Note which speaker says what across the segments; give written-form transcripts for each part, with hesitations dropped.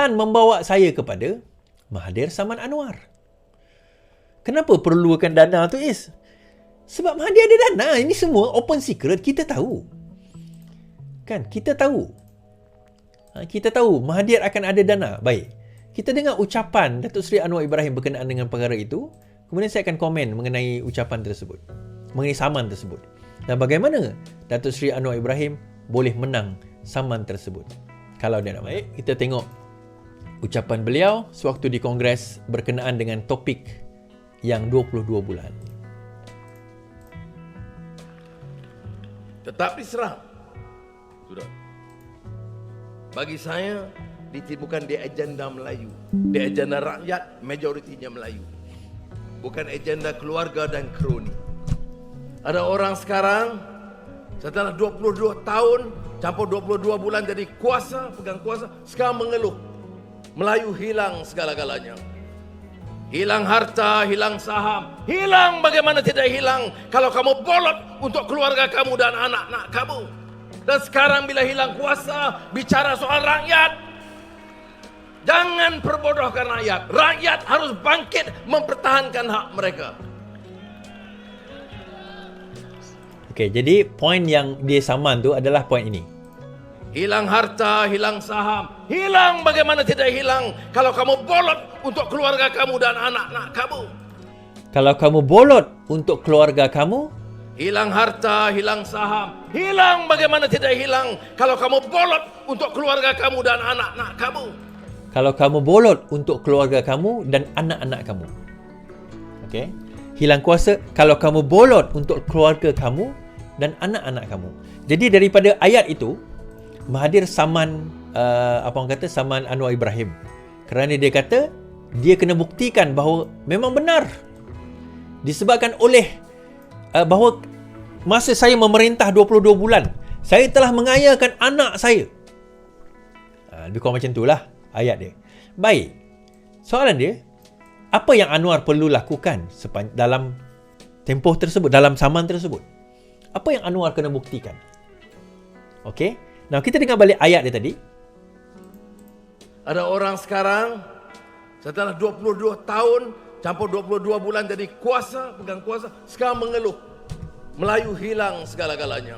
Speaker 1: dan membawa saya kepada Mahathir Saman Anwar. Kenapa perlukan dana tu, Is? Sebab Mahathir ada dana. Ini semua open secret, kita tahu. Kan, kita tahu. Kita tahu Mahathir akan ada dana. Baik. Kita dengar ucapan Datuk Seri Anwar Ibrahim berkenaan dengan perkara itu. Kemudian saya akan komen mengenai ucapan tersebut. Mengenai saman tersebut. Dan bagaimana Datuk Seri Anwar Ibrahim boleh menang saman tersebut. Kalau dia nak. Baik, kita tengok ucapan beliau sewaktu di Kongres berkenaan dengan topik yang 22 bulan.
Speaker 2: Tetap diserang. Sudah. Bagi saya, bukan di agenda Melayu. Di agenda rakyat, majoritinya Melayu. Bukan agenda keluarga dan kroni. Ada orang sekarang, setelah 22 tahun, campur 22 bulan jadi kuasa, pegang kuasa, sekarang mengeluh. Melayu hilang segala-galanya. Hilang harta, hilang saham. Hilang bagaimana tidak hilang kalau kamu bolot untuk keluarga kamu dan anak-anak kamu. Dan sekarang bila hilang kuasa, bicara soal rakyat. Jangan perbodohkan rakyat. Rakyat harus bangkit mempertahankan hak mereka.
Speaker 1: Okey, jadi poin yang dia saman tu adalah poin ini.
Speaker 2: Hilang harta, hilang saham. Hilang bagaimana tidak hilang kalau kamu bolot untuk keluarga kamu dan anak-anak kamu.
Speaker 1: Kalau kamu bolot untuk keluarga kamu,
Speaker 2: hilang harta, hilang saham. Hilang bagaimana tidak hilang kalau kamu bolot untuk keluarga kamu dan anak-anak kamu.
Speaker 1: Kalau kamu bolot untuk keluarga kamu dan anak-anak kamu. Okey. Hilang kuasa kalau kamu bolot untuk keluarga kamu dan anak-anak kamu. Jadi daripada ayat itu, Mahathir saman saman Anwar Ibrahim. Kerana dia kata dia kena buktikan bahawa memang benar. Disebabkan oleh bahawa masa saya memerintah 22 bulan, saya telah mengayakan anak saya. Lebih kurang macam itulah ayat dia. Baik. Soalan dia, apa yang Anwar perlu lakukan dalam tempoh tersebut, dalam saman tersebut? Apa yang Anwar kena buktikan? Okey. Nah, kita dengar balik ayat dia tadi.
Speaker 2: Ada orang sekarang setelah 22 tahun campur 22 bulan jadi kuasa, pegang kuasa, sekarang mengeluh. Melayu hilang segala-galanya.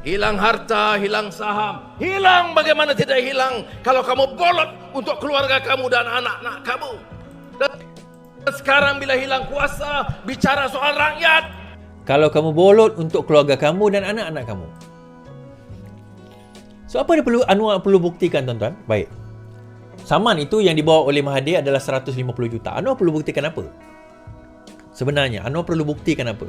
Speaker 2: Hilang harta, hilang saham. Hilang bagaimana tidak hilang kalau kamu bolot untuk keluarga kamu dan anak-anak kamu. Dan sekarang bila hilang kuasa, bicara soal rakyat.
Speaker 1: Kalau kamu bolot untuk keluarga kamu dan anak-anak kamu. So, apa dia Anwar perlu buktikan, tuan-tuan? Baik. Saman itu yang dibawa oleh Mahathir adalah 150 juta. Anwar perlu buktikan apa? Sebenarnya, Anwar perlu buktikan apa?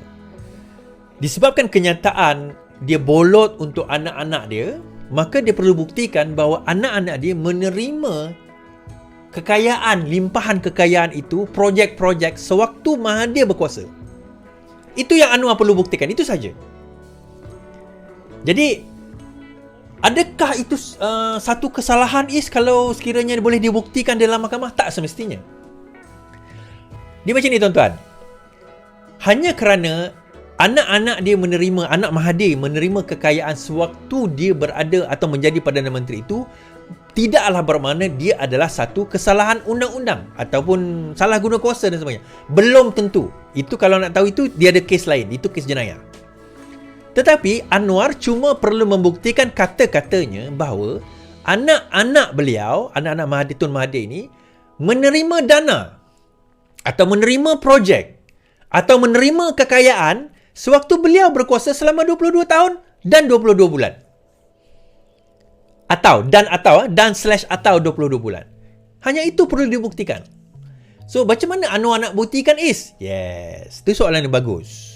Speaker 1: Disebabkan kenyataan dia bolot untuk anak-anak dia, maka dia perlu buktikan bahawa anak-anak dia menerima kekayaan, limpahan kekayaan itu, projek-projek sewaktu Mahathir berkuasa. Itu yang Anwar perlu buktikan. Itu saja. Jadi, adakah itu satu kesalahan kalau sekiranya boleh dibuktikan dalam mahkamah? Tak semestinya. Dia macam ni, tuan-tuan. Hanya kerana anak-anak dia menerima, anak Mahathir menerima kekayaan sewaktu dia berada atau menjadi Perdana Menteri itu, tidaklah bermakna dia adalah satu kesalahan undang-undang ataupun salah guna kuasa dan sebagainya. Belum tentu. Itu kalau nak tahu itu, dia ada kes lain. Itu kes jenayah. Tetapi Anwar cuma perlu membuktikan kata-katanya bahawa anak-anak beliau, anak-anak Mahathir, Tun Mahathir ini menerima dana atau menerima projek atau menerima kekayaan sewaktu beliau berkuasa selama 22 tahun dan 22 bulan. Atau 22 bulan. Hanya itu perlu dibuktikan. So, macam mana Anwar nak buktikan Is? Yes, itu soalan yang bagus.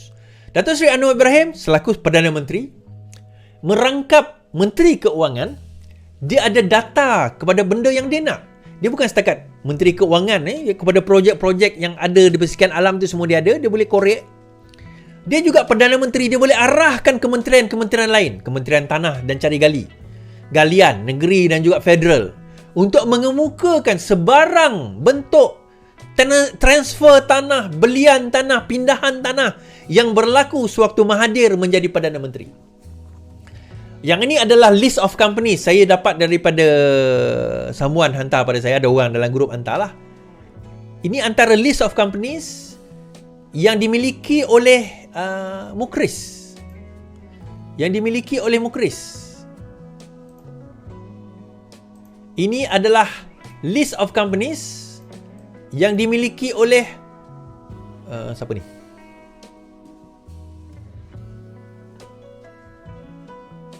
Speaker 1: Datuk Seri Anwar Ibrahim selaku Perdana Menteri merangkap Menteri Keuangan, dia ada data kepada benda yang dia nak. Dia bukan setakat Menteri Keuangan kepada projek-projek yang ada di besikan alam tu semua dia ada, dia boleh korek. Dia juga Perdana Menteri, dia boleh arahkan kementerian-kementerian lain, Kementerian Tanah dan Cari Gali, Galian, Negeri dan juga Federal untuk mengemukakan sebarang bentuk transfer tanah, belian tanah, pindahan tanah yang berlaku sewaktu Mahathir menjadi Perdana Menteri. Yang ini adalah list of companies. Saya dapat daripada someone hantar pada saya. Ada orang dalam grup hantar lah. Ini antara list of companies yang dimiliki oleh Mukris. Yang dimiliki oleh Mukris. Ini adalah list of companies yang dimiliki oleh siapa ni?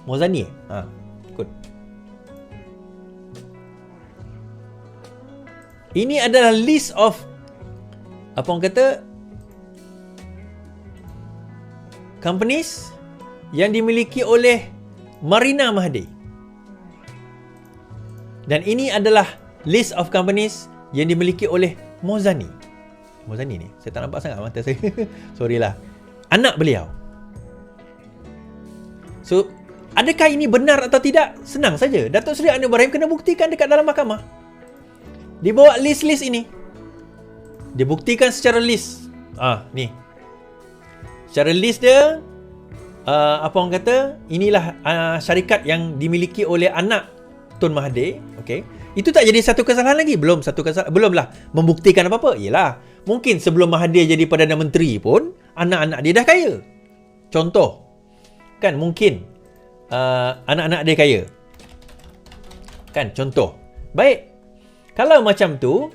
Speaker 1: Mozani. Ikut. Ini adalah list of apa orang kata companies yang dimiliki oleh Marina Mahathir. Dan ini adalah list of companies yang dimiliki oleh Mozani. Mozani ni, saya tak nampak sangat mata saya. Sorry lah. Anak beliau. So, adakah ini benar atau tidak? Senang saja. Datuk Seri Anwar Ibrahim kena buktikan dekat dalam mahkamah. Dia bawa list-list ini. Dia buktikan secara list. Ni. Secara list dia, apa orang kata, inilah syarikat yang dimiliki oleh anak Tun Mahathir. Okay. Itu tak jadi satu kesalahan lagi. Belumlah membuktikan apa-apa. Yelah, mungkin sebelum Mahathir jadi Perdana Menteri pun anak-anak dia dah kaya. Contoh. Kan mungkin anak-anak dia kaya. Kan contoh. Baik. Kalau macam tu,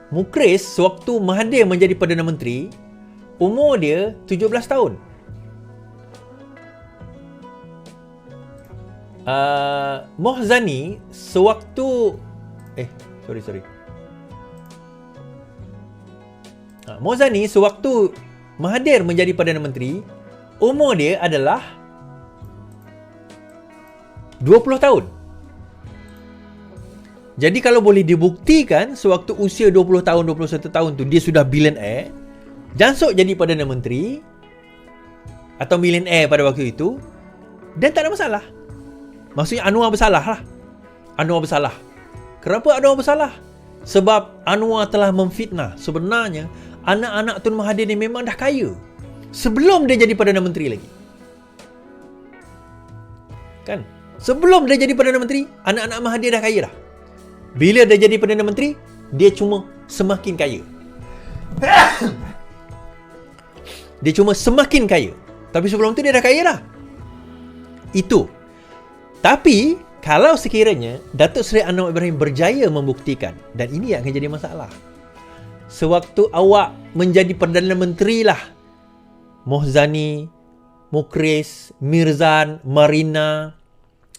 Speaker 1: Mukris sewaktu Mahathir menjadi Perdana Menteri, umur dia 17 tahun. Mohzani sewaktu sorry. Mohzani sewaktu Mahathir menjadi Perdana Menteri, umur dia adalah 20 tahun. Jadi kalau boleh dibuktikan sewaktu usia 20 tahun, 21 tahun tu dia sudah billionaire, jansuk jadi Perdana Menteri atau millionaire pada waktu itu, dan tak ada masalah. Maksudnya Anwar bersalah lah. Anwar bersalah. Kenapa Anwar bersalah? Sebab Anwar telah memfitnah. Sebenarnya anak-anak Tun Mahathir ni memang dah kaya sebelum dia jadi Perdana Menteri lagi. Kan? Sebelum dia jadi Perdana Menteri, anak-anak Mahathir dah kaya dah. Bila dia jadi Perdana Menteri, dia cuma semakin kaya. Dia cuma semakin kaya. Tapi sebelum tu dia dah kaya dah. Itu. Tapi kalau sekiranya Datuk Seri Anwar Ibrahim berjaya membuktikan, dan ini yang akan jadi masalah, sewaktu awak menjadi Perdana Menteri lah, Mohzani, Mukris, Mirzan, Marina,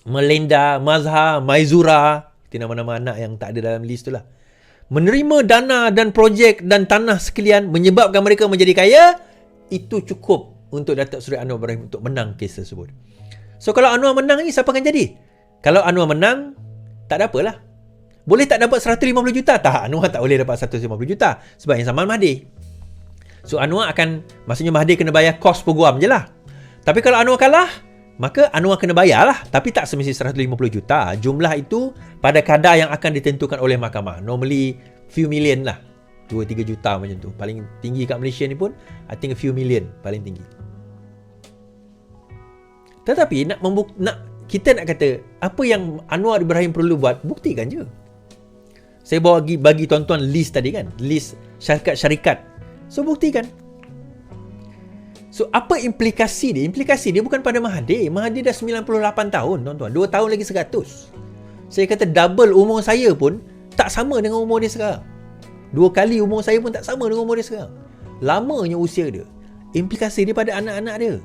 Speaker 1: Melinda, Mazhar, Maizura, itu nama-nama anak yang tak ada dalam list tu lah, menerima dana dan projek dan tanah sekalian menyebabkan mereka menjadi kaya, itu cukup untuk Datuk Seri Anwar Ibrahim untuk menang kes tersebut. So kalau Anwar menang ni, siapa akan jadi? Kalau Anwar menang, tak ada apalah. Boleh tak dapat 150 juta? Tak, Anwar tak boleh dapat 150 juta. Sebab yang sama Mahathir. So Anwar akan, maksudnya Mahathir kena bayar kos program je lah. Tapi kalau Anwar kalah, maka Anwar kena bayar lah. Tapi tak semesti 150 juta. Jumlah itu pada kadar yang akan ditentukan oleh mahkamah. Normally few million lah. 2-3 juta macam tu. Paling tinggi kat Malaysia ni pun, I think a few million paling tinggi. Tetapi kita nak kata apa yang Anwar Ibrahim perlu buat, buktikan je. Saya bawa bagi tuan-tuan list tadi kan, list syarikat-syarikat. So buktikan. So apa implikasi dia? Implikasi dia bukan pada Mahathir. Mahathir dah 98 tahun tuan-tuan. 2 tahun lagi 100. Saya kata double umur saya pun tak sama dengan umur dia sekarang. 2 kali umur saya pun tak sama dengan umur dia sekarang. Lamanya usia dia. Implikasi dia pada anak-anak dia.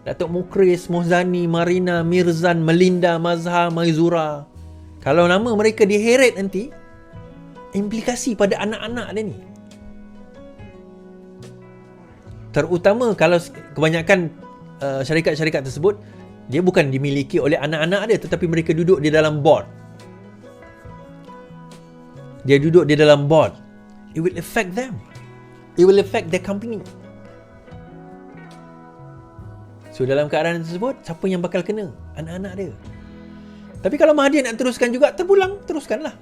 Speaker 1: Datuk Mukris, Mohzani, Marina, Mirzan, Melinda, Mazhar, Maizura. Kalau nama mereka diheret nanti, implikasi pada anak-anak dia ni. Terutama kalau kebanyakan syarikat-syarikat tersebut, dia bukan dimiliki oleh anak-anak dia, tetapi mereka duduk di dalam board. Dia duduk di dalam board. It will affect them. It will affect their company. So So dalam keadaan tersebut, siapa yang bakal kena? Anak-anak dia. Tapi kalau Mahathir nak teruskan juga, terpulang, teruskanlah.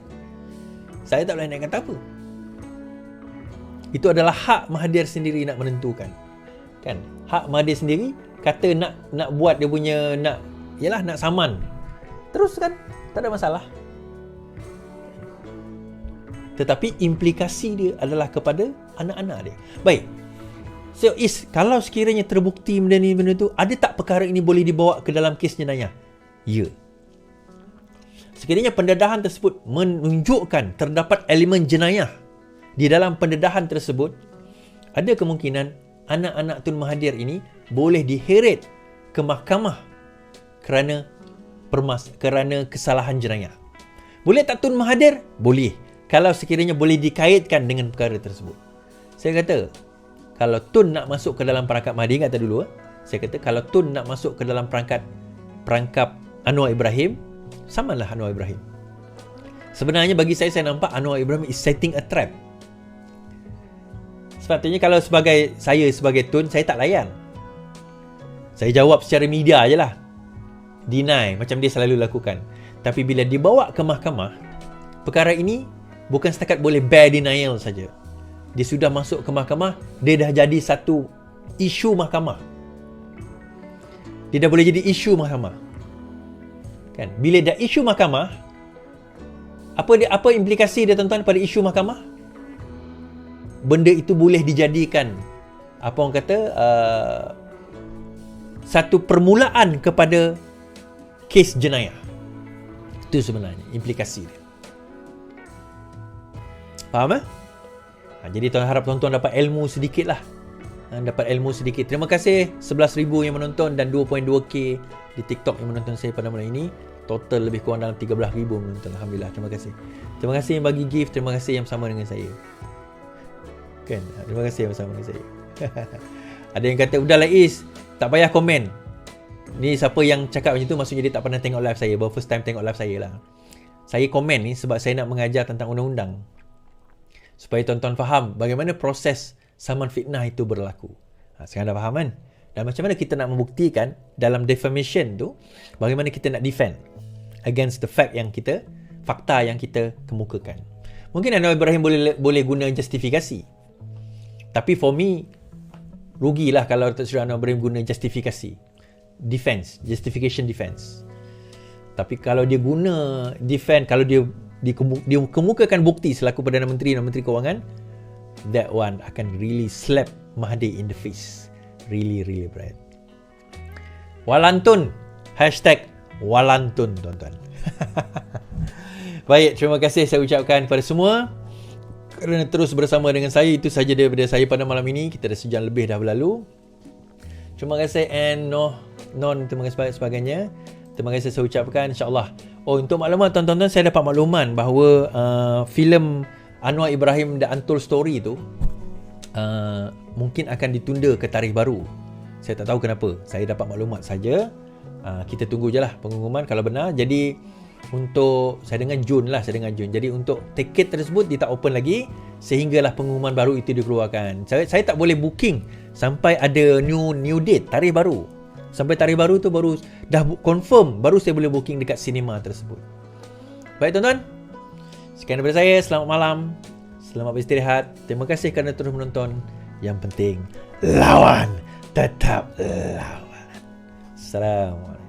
Speaker 1: Saya tak boleh nak kata apa. Itu adalah hak Mahathir sendiri nak menentukan. Kan? Hak Mahathir sendiri kata nak buat dia punya nak saman. Teruskan, tak ada masalah. Tetapi implikasi dia adalah kepada anak-anak dia. Baik. So kalau sekiranya terbukti benda tu, ada tak perkara ini boleh dibawa ke dalam kes jenayah? Ya. Sekiranya pendedahan tersebut menunjukkan terdapat elemen jenayah di dalam pendedahan tersebut, ada kemungkinan anak-anak Tun Mahathir ini boleh diheret ke mahkamah kerana kesalahan jenayah. Boleh tak Tun Mahathir? Boleh. Kalau sekiranya boleh dikaitkan dengan perkara tersebut. Saya kata, kalau Tun nak masuk ke dalam perangkap Mahathir, kata dulu, saya kata kalau Tun nak masuk ke dalam perangkap Anwar Ibrahim, samalah Anwar Ibrahim. Sebenarnya bagi saya nampak Anwar Ibrahim is setting a trap. Sepatutnya kalau sebagai Tun, saya tak layan. Saya jawab secara media je lah. Deny, macam dia selalu lakukan. Tapi bila dibawa ke mahkamah, perkara ini bukan setakat boleh bare denial saja. Dia sudah masuk ke mahkamah, dia dah jadi satu isu mahkamah. Dia dah boleh jadi isu mahkamah. Kan? Bila dah isu mahkamah, apa implikasi dia tuan-tuan pada isu mahkamah? Benda itu boleh dijadikan satu permulaan kepada kes jenayah. Itu sebenarnya implikasi dia. Faham? Jadi harap tuan-tuan dapat ilmu sedikit lah. Terima kasih 11,000 yang menonton dan 2.2k di TikTok yang menonton saya pada malam ini. Total lebih kurang dalam 13,000 menonton. Alhamdulillah, terima kasih. Terima kasih yang bagi gift, terima kasih yang bersama dengan saya. Kan? Terima kasih yang bersama dengan saya. Ada yang kata, udahlah Is, tak payah komen. Ni siapa yang cakap macam tu, maksudnya dia tak pernah tengok live saya. Baru first time tengok live saya lah. Saya komen ni sebab saya nak mengajar tentang undang-undang, supaya tuan-tuan faham bagaimana proses saman fitnah itu berlaku. Sekarang dah faham kan? Dan macam mana kita nak membuktikan dalam defamation tu, bagaimana kita nak defend against the fakta yang kita kemukakan. Mungkin Anwar Ibrahim boleh guna justifikasi. Tapi for me, rugilah kalau tak suruh Anwar Ibrahim guna justifikasi. Justification defense. Tapi kalau dia guna defend, kalau dia kemukakan bukti selaku Perdana Menteri dan Menteri Kewangan, that one akan really slap Mahathir in the face. Really, really bad. Walantun. #Walantun, tuan-tuan. Baik, terima kasih saya ucapkan kepada semua kerana terus bersama dengan saya. Itu sahaja daripada saya pada malam ini. Kita dah sejam lebih dah berlalu. Terima kasih and terima kasih sebagainya. Terima kasih saya ucapkan, insyaAllah. Untuk maklumat tuan-tuan, saya dapat makluman bahawa filem Anwar Ibrahim The Untold Story tu mungkin akan ditunda ke tarikh baru. Saya tak tahu kenapa. Saya dapat maklumat saja. Kita tunggu je lah pengumuman kalau benar. Jadi untuk saya dengar Jun. Jadi untuk tiket tersebut dia tak open lagi sehinggalah pengumuman baru itu dikeluarkan. Saya tak boleh booking sampai ada new date, tarikh baru. Sampai tarikh baru tu baru dah confirm, baru saya boleh booking dekat sinema tersebut. Baik tuan-tuan, sekian daripada saya. Selamat malam, selamat beristirahat. Terima kasih kerana terus menonton. Yang penting lawan, tetap lawan. Assalamualaikum.